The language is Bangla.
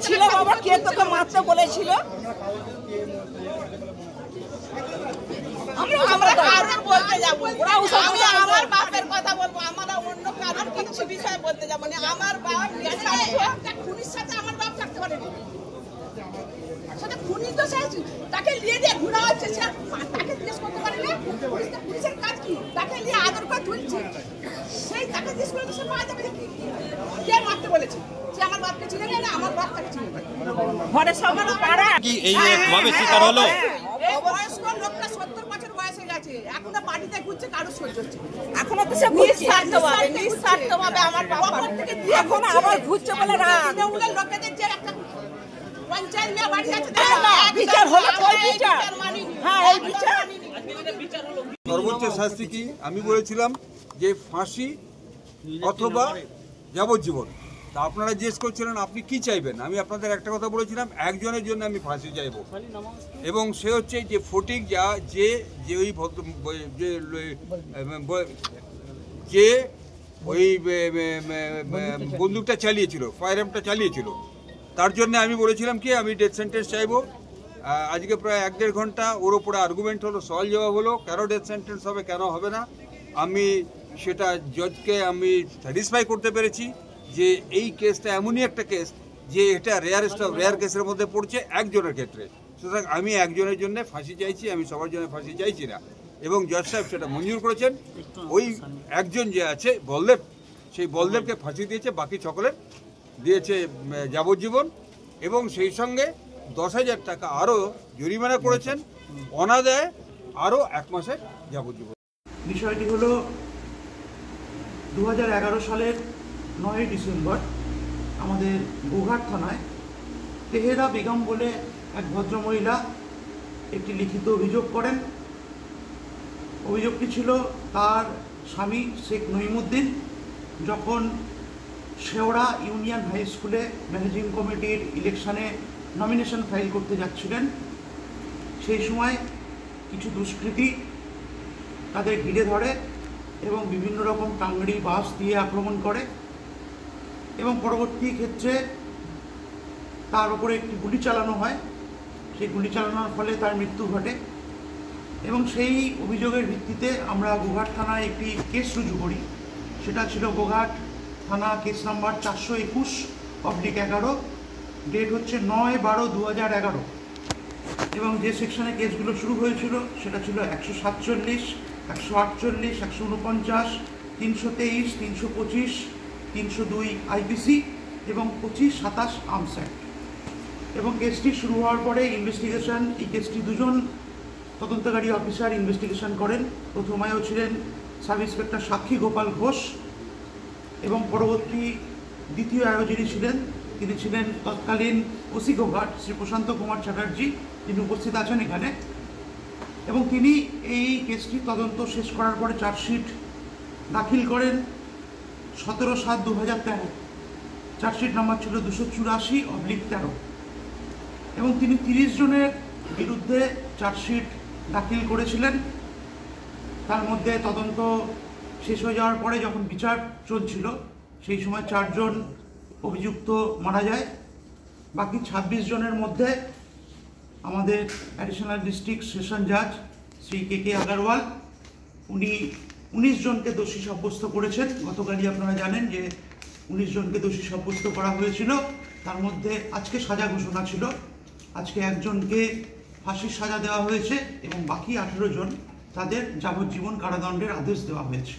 ছিল বাবা, কে তোকে মারতে বলেছিল? আমরা কারণ বলতে যাবো, আমার বাপের কথা বলবো, আমরা অন্য কারণ কিছু বিষয় বলতে যাবো না। আমার বাপ খুনির সাথে আমার বাপ থাকতে পারেনি, সেটা খুনি তো তাকে নিয়ে দিয়ে ঘোরা হচ্ছে, তাকে জিজ্ঞেস করতে পারে না পুলিশের কাজ কি? তাকে নিয়ে আদর করে তুলছে, সেই তাকে জিজ্ঞেস করে সে পাওয়া যাবে কি? কে মারতে বলেছে? সে আমার বাপকে চিনে না, আমার বাপ তাকে চিনে না। ঘরে সবার পাড়া কি এইভাবে শিকার হলো? বয়স্ক লোকটা 70 বছর বয়সে গেছে, এখনো বাড়িতে ঘুরছে, কারো সহ্য হচ্ছে। এখনো তো সে নিঃস্বার্থভাবে আমার বাবা থেকে দিয়ে এখন আবার ঘুরছে বলে তৃণমূলের লোকেদের যে একটা পঞ্চায়েত মেয়ে বাড়ি আছে, বিচার হলো, বিচার মানিনি। হ্যাঁ, এই বিচার সর্বোচ্চ শাস্তি কি? আমি বলেছিলাম যে ফাঁসি অথবা যাবজ্জীবন। তা আপনারা জিজ্ঞেস করছিলেন আপনি কি চাইবেন। আমি আপনাদের একটা কথা বলেছিলাম, একজনের জন্য আমি ফাঁসি চাইব, এবং সে হচ্ছে যে ফটিক, যে ওই যে ওই বন্দুকটা চালিয়েছিল, ফায়ার আর্মটা চালিয়েছিল, তার জন্য আমি বলেছিলাম কি আমি ডেথ সেন্টেন্স চাইবো। আজকে প্রায় 1-1.5 ঘন্টা ওর ওপরে আর্গুমেন্ট হলো, সওয়াল জবাব হলো, কেন ডেথ সেন্টেন্স হবে, কেন হবে না। আমি সেটা জজকে আমি স্যাটিসফাই করতে পেরেছি যে এই কেসটা এমনই একটা কেস যে এটা রেয়ার কেসের মধ্যে পড়ছে একজনের ক্ষেত্রে। সুতরাং আমি একজনের জন্য ফাঁসি চাইছি, আমি সবার জন্য ফাঁসি চাইছি না, এবং জজ সাহেব সেটা মঞ্জুর করেছেন। ওই একজন যে আছে বলদেব, সেই বলদেবকে ফাঁসি দিয়েছে, বাকি সকলের দিয়েছে যাবজ্জীবন, এবং সেই সঙ্গে 10,000 টাকা আরও জরিমানা করেছেন, অনাদায়ে আরও 1 মাসের যাবজ্জীবন। বিষয়টি হলো 2011 সালের 9 ডিসেম্বর আমাদের গোঘাট থানায় তেহেরা বেগম বলে এক ভদ্রমহিলা একটি লিখিত অভিযোগ করেন। অভিযোগটি ছিল তার স্বামী শেখ নঈমুদ্দিন যখন শেওড়া ইউনিয়ন হাই স্কুলে ম্যানেজিং কমিটির ইলেকশনে নমিনেশন ফাইল করতে যাচ্ছিলেন, সেই সময় কিছু দুষ্কৃতী তাদের ঘিরে ধরে এবং বিভিন্ন রকম টাঙ্গড়ি বাস দিয়ে আক্রমণ করে, এবং পরবর্তী ক্ষেত্রে তার উপরে একটি গুলি চালানো হয়। সেই গুলি চালানোর ফলে তার মৃত্যু ঘটে, এবং সেই অভিযোগের ভিত্তিতে আমরা গোঘাট থানায় একটি কেস রুজু করি। সেটা ছিল গোঘাট থানা কেস নাম্বার 421/11, ডেট হচ্ছে 9/12/2011, এবং যে সেকশনে কেসগুলো শুরু হয়েছিল সেটা ছিল 147, 148, 149, 323, 325, 302 আইপিসি এবং 25-27 আর্মস অ্যাক্ট। এবং কেসটি শুরু হওয়ার পরে ইনভেস্টিগেশন, এই কেসটি 2জন তদন্তকারী অফিসার ইনভেস্টিগেশন করেন। প্রথমেও ছিলেন সাব ইন্সপেক্টর সাক্ষী গোপাল ঘোষ, এবং পরবর্তী দ্বিতীয় আয়োজনী ছিলেন, তিনি ছিলেন তৎকালীন ওসি গোঘাট শ্রী প্রশান্ত কুমার চ্যাটার্জি, যিনি উপস্থিত আছেন এখানে। এবং তিনি এই কেসটি তদন্ত শেষ করার পরে চার্জশিট দাখিল করেন 17/7/2013। চার্জশিট নাম্বার ছিল 284/13, এবং তিনি 30 জনের বিরুদ্ধে চার্জশিট দাখিল করেছিলেন। তার মধ্যে তদন্ত শেষ হয়ে যাওয়ার পরে যখন বিচার চলছিল সেই সময় 4 জন অভিযুক্ত মারা যায়। বাকি 26 জনের মধ্যে আমাদের অ্যাডিশনাল ডিস্ট্রিক্ট সেশন জাজ শ্রী কে আগারওয়াল, উনি 19 জনকে দোষী সাব্যস্ত করেছেন। গতকালই আপনারা জানেন যে 19 জনকে দোষী সাব্যস্ত করা হয়েছিল, তার মধ্যে আজকে সাজা ঘোষণা ছিল। আজকে একজনকে ফাঁসির সাজা দেওয়া হয়েছে, এবং বাকি 18 জন তাদের যাবজ্জীবন কারাদণ্ডের আদেশ দেওয়া হয়েছে।